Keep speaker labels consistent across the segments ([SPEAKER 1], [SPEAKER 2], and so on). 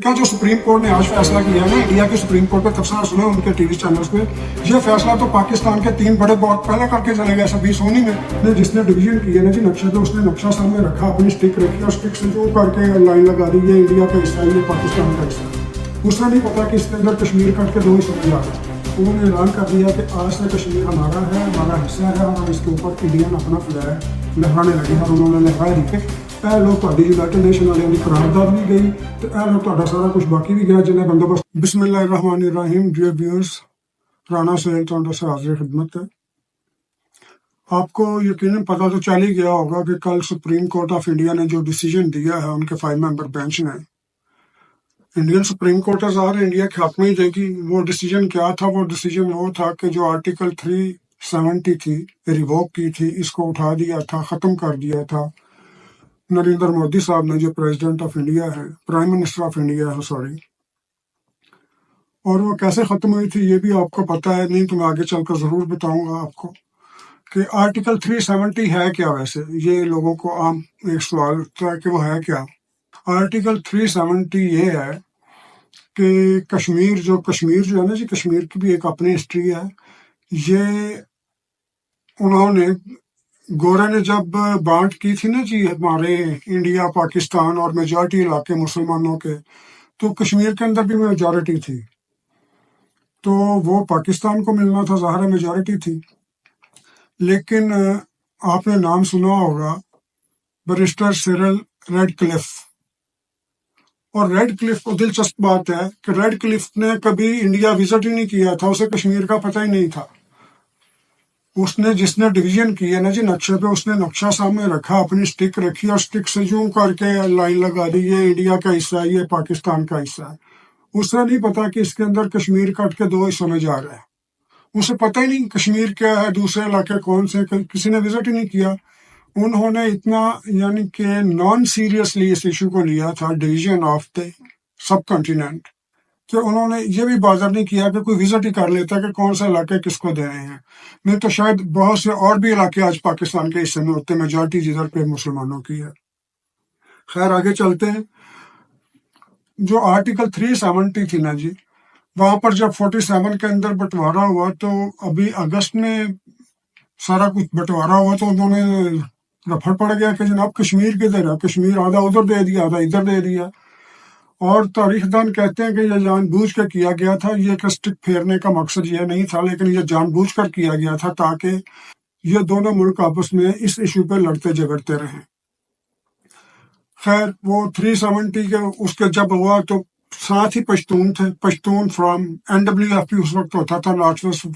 [SPEAKER 1] का जो supreme court ने आज फैसला किया है ना, इंडिया के सुप्रीम कोर्ट पे तबसरा सुना उनके टीवी चैनल्स पे, ये फैसला तो पाकिस्तान के तीन बड़े बहुत पहले करके चले गए सभी सोनी में। जिसने डिवीजन किया ना जी नक्शे पे, उसने नक्शा सामने रखा, अपनी स्टिक रखी और स्टिक से जो करके लाइन लगा दी, ये इंडिया का हिस्सा है, ये पाकिस्तान का हिस्सा है। उसने नहीं पता कि इसके अंदर कश्मीर कट के दो ही समझ आ गए। उन्होंने ऐलान कर दिया कि आज से कश्मीर हमारा है, हमारा हिस्सा है, और इसके ऊपर इंडियन अपना फ्लैग लहराने लगे और उन्होंने लहराया ही कि यूनाइटेड नेशन वाले की करारदाद भी गई तो सारा कुछ बाकी भी गया जिन्हें बंदोबस्त। बिस्मिल्लाहिर्रहमानिर्रहीम। डियर व्यूअर्स, राना सोहेल तोंडा से हाजिर खिदमत है। आपको यकीनन पता तो चल ही गया होगा कि कल सुप्रीम कोर्ट ऑफ इंडिया ने जो डिसीजन दिया है उनके 5 मेंबर बेंच ने, इंडियन सुप्रीम कोर्ट ज़ाहिर इंडिया के हक में ही देगी। वो डिसीजन क्या था? वो डिसीजन वो था कि जो आर्टिकल 370 थी, रिवोक की थी, इसको उठा दिया था, ख़त्म कर दिया था नरेंद्र मोदी साहब ने, जो प्रेसिडेंट ऑफ इंडिया है, प्राइम मिनिस्टर ऑफ इंडिया है, सॉरी। और वो कैसे ख़त्म हुई थी ये भी आपको पता है, नहीं तो मैं आगे चलकर ज़रूर बताऊंगा आपको कि आर्टिकल 370 है क्या। वैसे ये लोगों को आम एक सवाल उठता है कि वो है क्या। आर्टिकल 370 ये है कि कश्मीर जो है ना जी, कश्मीर की भी एक अपनी हिस्ट्री है। ये उन्होंने गोरा ने जब बांट की थी ना जी हमारे इंडिया पाकिस्तान और मेजॉरिटी इलाके मुसलमानों के, तो कश्मीर के अंदर भी मेजॉरिटी थी, तो वो पाकिस्तान को मिलना था, ज़ाहिर मेजॉरिटी थी। लेकिन आपने नाम सुना होगा बैरिस्टर सिरिल रेडक्लिफ, और रेडक्लिफ को दिलचस्प बात है कि रेडक्लिफ ने कभी इंडिया विजिट ही नहीं किया था, उसे कश्मीर का पता ही नहीं था। उसने जिसने डिवीजन किया ना जी नक्शे पे, उसने नक्शा सामने रखा, अपनी स्टिक रखी और स्टिक से यूं करके लाइन लगा दी, ये इंडिया का हिस्सा है, ये पाकिस्तान का हिस्सा है। उसे नहीं पता कि इसके अंदर कश्मीर कट के दो हिस्सों में जा रहा है। उसे पता ही नहीं कश्मीर क्या है, दूसरे इलाके कौन से, किसी ने विजिट ही नहीं किया। उन्होंने इतना यानी कि नॉन सीरियसली इस इशू को लिया था, division of the sub continent, कि उन्होंने ये भी बाजार नहीं किया कि कोई विजिट ही कर लेता कि कौन सा इलाके किसको दे रहे हैं। नहीं तो शायद बहुत से और भी इलाके आज पाकिस्तान के हिस्से में होते, मेजॉरिटी जिधर पे मुसलमानों की है। खैर आगे चलते हैं। जो आर्टिकल 370 थी ना जी, वहां पर जब 47 के अंदर बंटवारा हुआ, तो अभी अगस्त में सारा कुछ बंटवारा हुआ, तो उन्होंने रफड़ पड़ गया कि जनाब कश्मीर किधर है, कश्मीर आधा उधर दे दिया, आधा इधर दे दिया। और तारीखदान कहते हैं कि यह जानबूझ कर किया गया था, ये स्टिक फेरने का मकसद ये नहीं था, लेकिन यह जानबूझ कर किया गया था ताकि ये दोनों मुल्क आपस में इस इशू पे लड़ते झगड़ते रहें। खैर वो 370 के उसके जब हुआ तो साथ ही पश्तून थे, पश्तून फ्रॉम NWFP उस वक्त होता था, नॉर्थ वेस्ट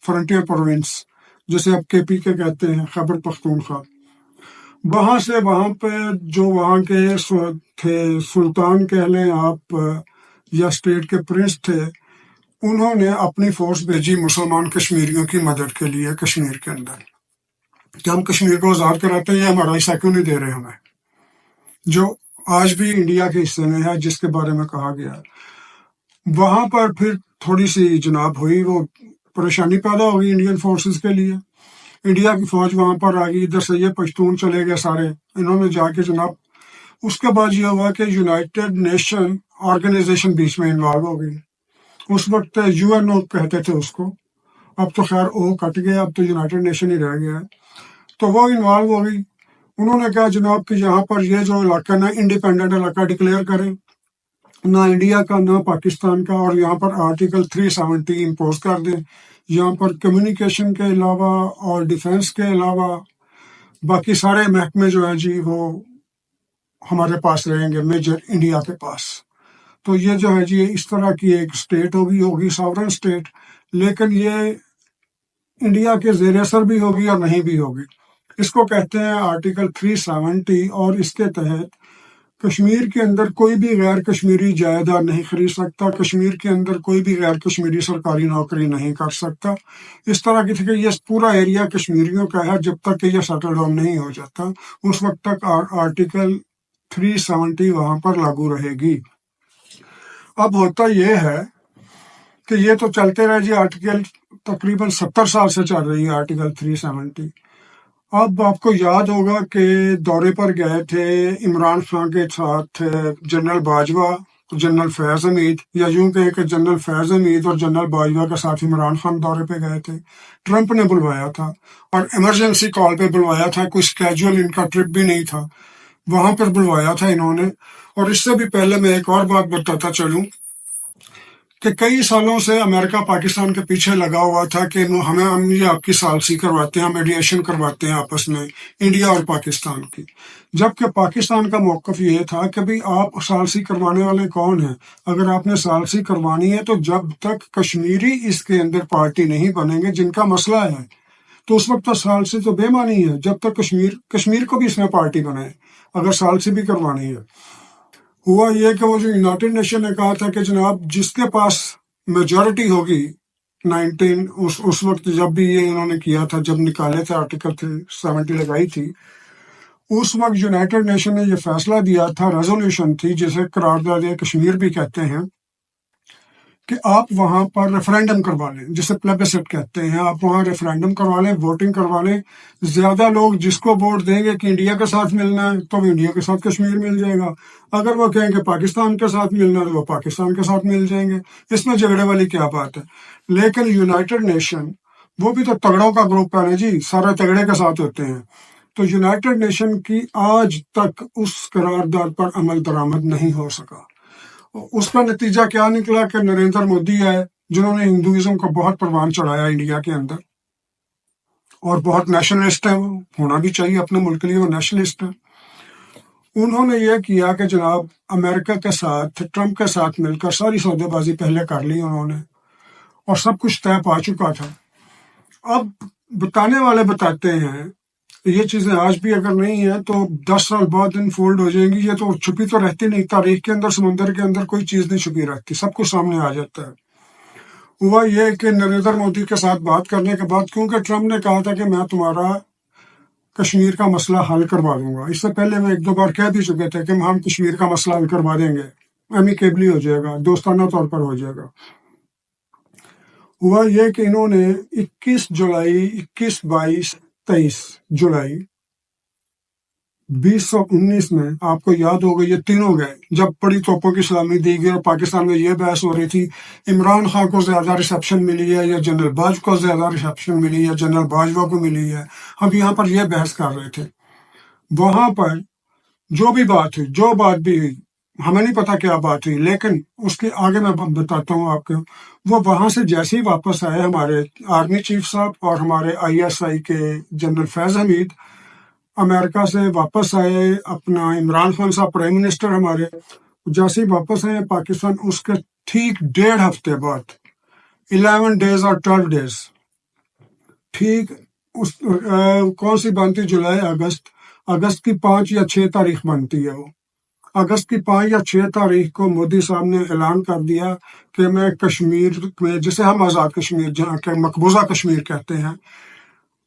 [SPEAKER 1] फ्रंटियर प्रोविंस, जिसे अब KP के कहते हैं, खैबर पख्तूनख्वा। वहां से वहां पे जो वहां के थे सुल्तान कह लें आप, या स्टेट के प्रिंस थे, उन्होंने अपनी फोर्स भेजी मुसलमान कश्मीरियों की मदद के लिए कश्मीर के अंदर, कि हम कश्मीर को आजाद कराते हैं, हमारा हिस्सा क्यों नहीं दे रहे हमें, जो आज भी इंडिया के हिस्से में है, जिसके बारे में कहा गया। वहां पर फिर थोड़ी सी जनाब हुई, वो परेशानी पैदा हो गई इंडियन फोर्सेस के लिए। इंडिया की फौज वहां पर आ गई, इधर से ये पश्तून चले गए सारे, इन्होंने जाके जनाब, उसके बाद ये हुआ कि यूनाइटेड नेशन ऑर्गेनाइजेशन बीच में इन्वॉल्व हो गई। उस वक्त UNO कहते थे उसको, अब तो खैर ओ कट गया, अब तो यूनाइटेड नेशन ही रह गया है। तो वो इन्वॉल्व हो गई। उन्होंने कहा जनाब कि यहाँ पर ये जो इलाका ना इंडिपेंडेंट इलाका डिक्लेयर करें, ना इंडिया का ना पाकिस्तान का, और यहाँ पर आर्टिकल 370 इम्पोज कर दें। यहाँ पर कम्युनिकेशन के अलावा और डिफेंस के अलावा बाकी सारे महकमे जो हैं जी वो हमारे पास रहेंगे, मेजर इंडिया के पास। तो ये जो है जी इस तरह की एक स्टेट होगी सॉवरेन स्टेट, लेकिन ये इंडिया के ज़ेर असर भी होगी और नहीं भी होगी। इसको कहते हैं आर्टिकल 370, और इसके तहत कश्मीर के अंदर कोई भी गैर कश्मीरी जायदाद नहीं खरीद सकता, कश्मीर के अंदर कोई भी गैर कश्मीरी सरकारी नौकरी नहीं कर सकता। इस तरह की थी कि ये पूरा एरिया कश्मीरियों का है, जब तक कि ये सेटल डाउन नहीं हो जाता उस वक्त तक आर्टिकल 370 वहां पर लागू रहेगी। अब होता यह है कि ये तो चलते रहे जी, आर्टिकल तकरीबन 70 साल से चल रही है आर्टिकल 370। अब आपको याद होगा कि दौरे पर गए थे इमरान खान के साथ जनरल बाजवा जनरल फैज हमीद, या यूं कहें कि जनरल फैज हमीद और जनरल बाजवा के साथ इमरान खान दौरे पे गए थे। ट्रंप ने बुलवाया था और इमरजेंसी कॉल पे बुलवाया था, कोई स्केड्यूल इनका ट्रिप भी नहीं था, वहां पर बुलवाया था इन्होंने। और इससे भी पहले मैं एक और बात बताता चलूं कि कई सालों से अमेरिका पाकिस्तान के पीछे लगा हुआ था कि हम ये आपकी सालसी करवाते हैं, मीडिएशन करवाते हैं आपस में, इंडिया और पाकिस्तान की। जबकि पाकिस्तान का मौकफ ये था कि भाई आप सालसी करवाने वाले कौन हैं? अगर आपने सालसी करवानी है तो जब तक कश्मीरी इसके अंदर पार्टी नहीं बनेंगे जिनका मसला है, तो उस वक्त तो सालसी तो बेमानी है। जब तक कश्मीर को भी इसमें पार्टी बनाए, अगर सालसी भी करवानी है। हुआ ये कि वो जो यूनाइटेड नेशन ने कहा था कि जनाब जिसके पास मेजॉरिटी होगी 19 उस वक्त जब भी ये इन्होंने किया था, जब निकाले थे आर्टिकल 370 लगाई थी, उस वक्त यूनाइटेड नेशन ने ये फैसला दिया था, रेजोल्यूशन थी जिसे करारदाद कश्मीर भी कहते हैं, कि आप वहां पर रेफरेंडम करवा लें, जिसे प्लेबिसिट कहते हैं। आप वहां रेफरेंडम करवा लें, वोटिंग करवा लें। ज्यादा लोग जिसको वोट देंगे कि इंडिया के साथ मिलना है तो इंडिया के साथ कश्मीर मिल जाएगा, अगर वो कहें कि पाकिस्तान के साथ मिलना है तो वो पाकिस्तान के साथ मिल जाएंगे। इसमें झगड़े वाली क्या बात है? लेकिन यूनाइटेड नेशन वो भी तो तगड़ों का ग्रुप है ना जी, सारे तगड़े के साथ होते हैं। तो यूनाइटेड नेशन की आज तक उस करारदाद पर अमल दरामद नहीं हो सका। उसका नतीजा क्या निकला कि नरेंद्र मोदी है, जिन्होंने हिंदुइज्म को बहुत परवान चढ़ाया इंडिया के अंदर, और बहुत नेशनलिस्ट है, वो होना भी चाहिए अपने मुल्क के लिए, वो नेशनलिस्ट है। उन्होंने ये किया कि जनाब अमेरिका के साथ, ट्रंप के साथ मिलकर सारी सौदेबाजी पहले कर ली उन्होंने, और सब कुछ तय पा चुका था। अब बताने वाले बताते हैं ये चीजें आज भी अगर नहीं है तो 10 साल बाद इनफोल्ड हो जाएंगी। ये तो छुपी तो रहती नहीं, तारीख के अंदर, समुद्र के अंदर कोई चीज नहीं छुपी रहती, सब कुछ सामने आ जाता है। हुआ ये कि नरेंद्र मोदी के साथ बात करने के बाद, क्योंकि ट्रंप ने कहा था कि मैं तुम्हारा कश्मीर का मसला हल करवा दूंगा, इससे पहले मैं 1-2 बार कह भी चुके थे कि हम कश्मीर का मसला हल करवा देंगे, एमिकेबली हो जाएगा, दोस्ताना तौर पर हो जाएगा। हुआ ये कि इन्होंने 21 जुलाई 21, 22, 23 जुलाई 2019 में, आपको याद होगा, ये तीनों गए जब बड़ी तोपों की सलामी दी गई और पाकिस्तान में ये बहस हो रही थी इमरान खान को ज्यादा रिसेप्शन मिली है या जनरल बाजवा को ज्यादा रिसेप्शन मिली है, जनरल बाजवा को मिली है। हम यहाँ पर यह बहस कर रहे थे। वहां पर जो भी बात हुई, जो बात भी हुई, हमें नहीं पता क्या बात हुई, लेकिन उसके आगे मैं बताता हूँ आपको। वो वहां से जैसे ही वापस आए, हमारे आर्मी चीफ साहब और हमारे ISI के जनरल फैज हमीद अमेरिका से वापस आए, अपना इमरान खान साहब प्राइम मिनिस्टर हमारे जैसे ही वापस आए पाकिस्तान, उसके ठीक 1.5 हफ्ते बाद, 11 डेज और 12 डेज, ठीक उस कौन सी बनती, जुलाई अगस्त की 5 या 6 तारीख बनती है। वो अगस्त की 5 या 6 तारीख को मोदी साहब ने ऐलान कर दिया कि मैं कश्मीर में, जिसे हम आज़ाद कश्मीर, जहाँ के मकबूजा कश्मीर कहते हैं,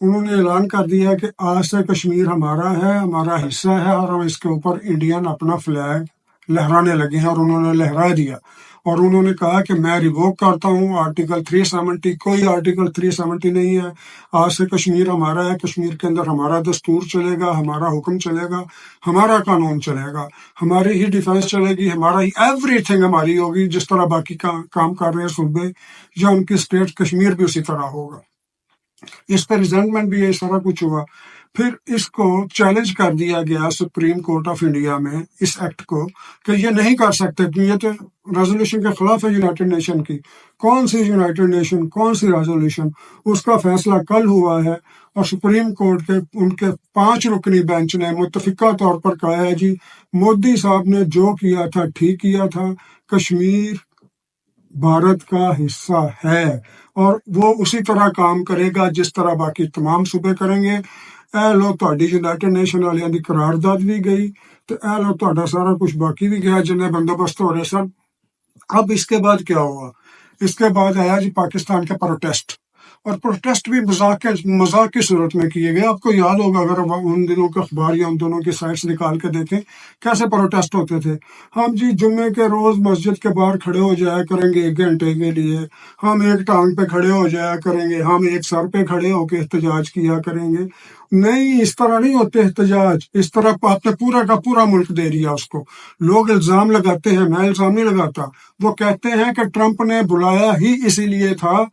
[SPEAKER 1] उन्होंने ऐलान कर दिया कि आज से कश्मीर हमारा है, हमारा हिस्सा है, और हम इसके ऊपर इंडियन अपना फ्लैग लहराने लगे हैं। और उन्होंने लहरा दिया, और उन्होंने कहा कि मैं रिवोक करता हूँ आर्टिकल 370। कोई आर्टिकल 370 नहीं है, आज से कश्मीर हमारा है, कश्मीर के अंदर हमारा दस्तूर चलेगा, हमारा हुक्म चलेगा, हमारा कानून चलेगा, हमारी ही डिफेंस चलेगी, हमारा ही एवरीथिंग हमारी होगी। जिस तरह बाकी काम कर रहे हैं सूबे या उनकी स्टेट, कश्मीर भी उसी तरह होगा। इस पर रिजल्टमेंट भी ये सारा कुछ हुआ। फिर इसको चैलेंज कर दिया गया सुप्रीम कोर्ट ऑफ इंडिया में, इस एक्ट को, कि ये नहीं कर सकते, क्योंकि ये तो रेजोल्यूशन के खिलाफ है यूनाइटेड नेशन की। कौन सी यूनाइटेड नेशन, कौन सी रेजोल्यूशन? उसका फैसला कल हुआ है, और सुप्रीम कोर्ट के उनके 5 रुकनी बेंच ने मुत्तफिका तौर पर कहा है जी मोदी साहब ने जो किया था ठीक किया था, कश्मीर भारत का हिस्सा है और वो उसी तरह काम करेगा जिस तरह बाकी तमाम सूबे करेंगे। ए लो तुहाडी यूनाइटेड नेशन वालियां दी करारदाद भी गई, तो ए लो तुहाडा सारा कुछ बाकी भी गया, जिन्हें बंदोबस्त हो रहे सब। अब इसके बाद क्या हुआ? इसके बाद आया जी पाकिस्तान का प्रोटेस्ट, اور پروٹیسٹ بھی مذاق کی صورت میں کیے گئے. آپ کو یاد ہوگا اگر ان دنوں کے اخبار یا ان دونوں کی سائٹس نکال کے دیکھیں کیسے پروٹیسٹ ہوتے تھے. ہم جی جمعے کے روز مسجد کے باہر کھڑے ہو جایا کریں گے 1 گھنٹے کے لیے, ہم ایک ٹانگ پہ کھڑے ہو جایا کریں گے, ہم ایک سر پہ کھڑے ہو کے احتجاج کیا کریں گے. نہیں, اس طرح نہیں ہوتے احتجاج. اس طرح آپ نے پورا کا پورا ملک دے دیا اس کو. لوگ الزام لگاتے ہیں, میں الزام نہیں لگاتا. وہ کہتے ہیں کہ ٹرمپ نے بلایا ہی اسی لیے تھا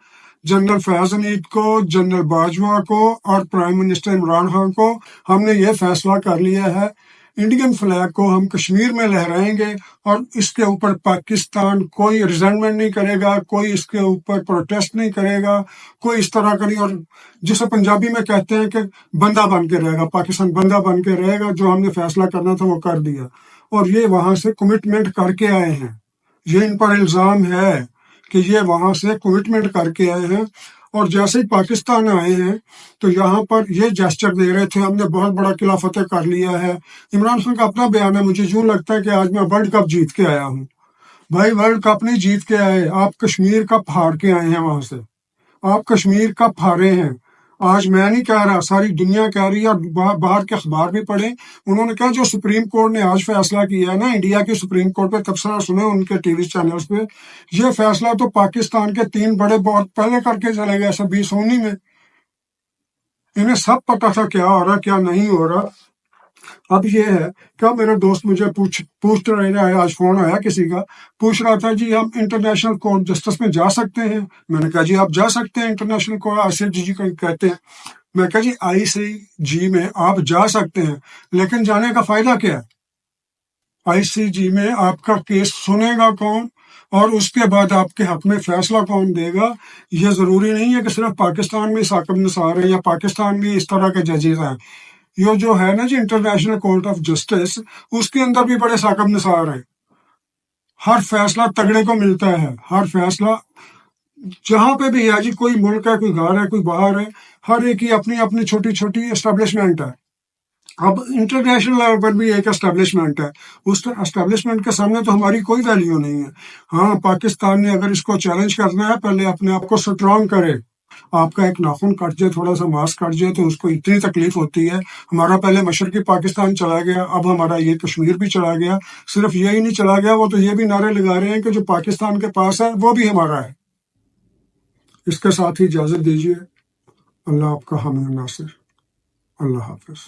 [SPEAKER 1] جنرل فیاض حمید کو, جنرل باجوہ کو اور پرائم منسٹر عمران خان کو. ہم نے یہ فیصلہ کر لیا ہے انڈین فلیگ کو ہم کشمیر میں لہرائیں گے اور اس کے اوپر پاکستان کوئی ریزنٹمنٹ نہیں کرے گا, کوئی اس کے اوپر پروٹیسٹ نہیں کرے گا, کوئی اس طرح کا نہیں. اور جسے پنجابی میں کہتے ہیں کہ بندہ بن کے رہے گا, پاکستان بندہ بن کے رہے گا. جو ہم نے فیصلہ کرنا تھا وہ کر دیا اور یہ وہاں سے کمٹمنٹ کر کے آئے ہیں. یہ ان پر الزام ہے کہ یہ وہاں سے کمٹمنٹ کر کے آئے ہیں. اور جیسے ہی پاکستان آئے ہیں تو یہاں پر یہ جیسچر دے رہے تھے ہم نے بہت بڑا قلعہ فتح کر لیا ہے. عمران خان کا اپنا بیان ہے, مجھے یوں لگتا ہے کہ آج میں ورلڈ کپ جیت کے آیا ہوں. بھائی ورلڈ کپ نہیں جیت کے آئے, آپ کشمیر کپ ہار کے آئے ہیں. وہاں سے آپ کشمیر کپ ہارے ہیں. آج میں نہیں کہہ رہا, ساری دنیا کہہ رہی ہے اور باہر کے اخبار بھی پڑھیں. انہوں نے کہا جو سپریم کورٹ نے آج فیصلہ کیا ہے نا, انڈیا کی سپریم کورٹ پہ تبصرہ سنے ان کے ٹی وی چینلز پہ, یہ فیصلہ تو پاکستان کے 3 بڑے بہت پہلے کر کے چلے گئے 26/19 میں. انہیں سب پتا تھا کیا ہو رہا کیا نہیں ہو رہا. اب یہ ہے کہ میرا دوست مجھے پوچھ رہا ہے, آج فون آیا کسی کا, پوچھ رہا تھا جی ہم انٹرنیشنل کورٹ جسٹس میں جا سکتے ہیں. میں نے کہا جی آپ جا سکتے ہیں انٹرنیشنل کورٹ, ICJ کو کہتے ہیں. میں کہا جی ICJ میں آپ جا سکتے ہیں, لیکن جانے کا فائدہ کیا ہے؟ ICJ میں آپ کا کیس سنے گا کون اور اس کے بعد آپ کے حق میں فیصلہ کون دے گا؟ یہ ضروری نہیں ہے کہ صرف پاکستان میں ثاقب نثار ہے یا پاکستان میں اس طرح کے ججز ہیں. یہ جو ہے نا جی انٹرنیشنل کورٹ آف جسٹس, اس کے اندر بھی بڑے ثاقب نثار ہیں. ہر فیصلہ تگڑے کو ملتا ہے, ہر فیصلہ جہاں پہ بھی ہے جی, کوئی ملک ہے, کوئی گھر ہے, کوئی باہر ہے, ہر ایک کی اپنی اپنی چھوٹی چھوٹی اسٹیبلشمنٹ ہے. اب انٹرنیشنل لیول پر بھی ایک اسٹیبلشمنٹ ہے, اس اسٹیبلشمنٹ کے سامنے تو ہماری کوئی ویلیو نہیں ہے. ہاں, پاکستان نے اگر اس کو چیلنج کرنا ہے پہلے اپنے آپ کو سٹرانگ کرے. آپ کا ایک ناخن کٹ جائے, تھوڑا سا ماس کٹ جائے تو اس کو اتنی تکلیف ہوتی ہے. ہمارا پہلے مشرقی پاکستان چلا گیا, اب ہمارا یہ کشمیر بھی چلا گیا. صرف یہی نہیں چلا گیا, وہ تو یہ بھی نعرے لگا رہے ہیں کہ جو پاکستان کے پاس ہے وہ بھی ہمارا ہے. اس کے ساتھ ہی اجازت دیجیے. اللہ آپ کا حامی و ناصر. اللہ حافظ.